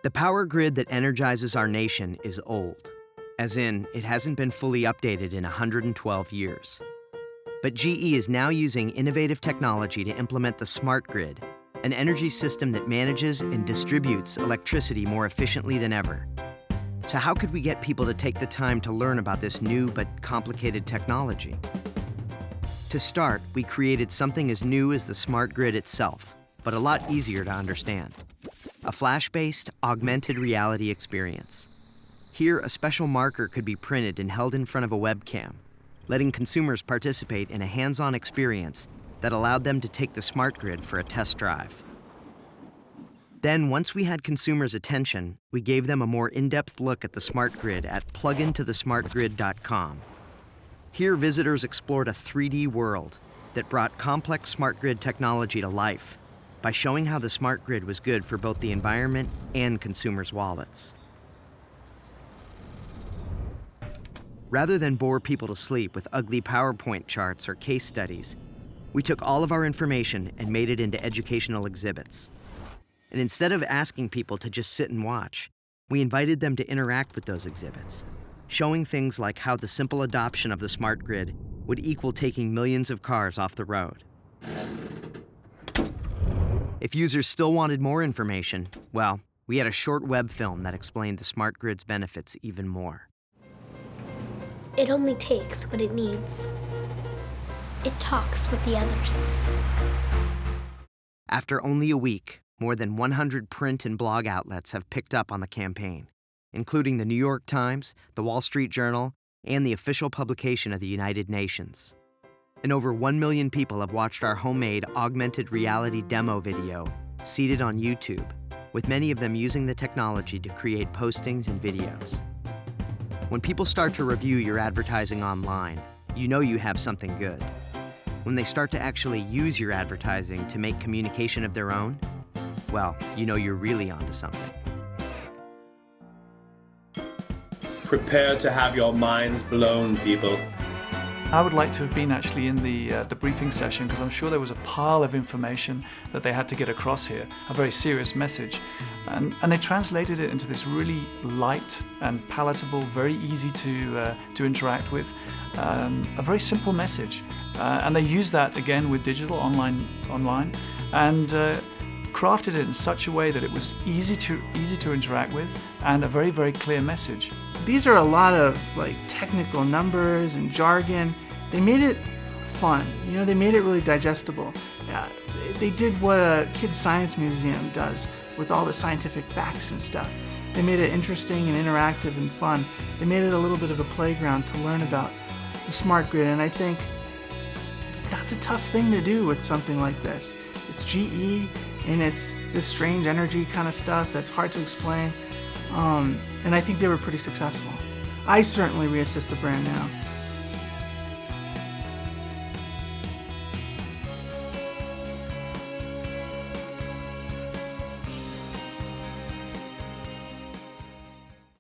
The power grid that energizes our nation is old, as in, it hasn't been fully updated in 112 years. But GE is now using innovative technology to implement the smart grid, an energy system that manages and distributes electricity more efficiently than ever. So how could we get people to take the time to learn about this new but complicated technology? To start, we created something as new as the smart grid itself, but a lot easier to understand. A flash-based, augmented reality experience. Here, a special marker could be printed and held in front of a webcam, letting consumers participate in a hands-on experience that allowed them to take the smart grid for a test drive. Then, once we had consumers' attention, we gave them a more in-depth look at the smart grid at plugintothe-smartgrid.com. Here, visitors explored a 3D world that brought complex smart grid technology to life by showing how the smart grid was good for both the environment and consumers' wallets. Rather than bore people to sleep with ugly PowerPoint charts or case studies, we took all of our information and made it into educational exhibits. And instead of asking people to just sit and watch, we invited them to interact with those exhibits, showing things like how the simple adoption of the smart grid would equal taking millions of cars off the road. If users still wanted more information, well, we had a short web film that explained the smart grid's benefits even more. It only takes what it needs. It talks with the others. After only a week, more than 100 print and blog outlets have picked up on the campaign, including the New York Times, the Wall Street Journal, and the official publication of the United Nations. And over 1 million people have watched our homemade augmented reality demo video, seated on YouTube, with many of them using the technology to create postings and videos. When people start to review your advertising online, you know you have something good. When they start to actually use your advertising to make communication of their own, well, you know you're really onto something. Prepare to have your minds blown, people. I would like to have been actually in the briefing session, because I'm sure there was a pile of information that they had to get across here, a very serious message. And they translated it into this really light and palatable, very easy to interact with, a very simple message. And they used that again with digital online, and crafted it in such a way that it was easy to interact with and a very, very clear message. These are a lot of technical numbers and jargon. They made it fun. They made it really digestible. They did what a kid's science museum does with all the scientific facts and stuff. They made it interesting and interactive and fun. They made it a little bit of a playground to learn about the smart grid, and I think that's a tough thing to do with something like this. It's GE, and it's this strange energy kind of stuff that's hard to explain. And I think they were pretty successful. I certainly reassess the brand now.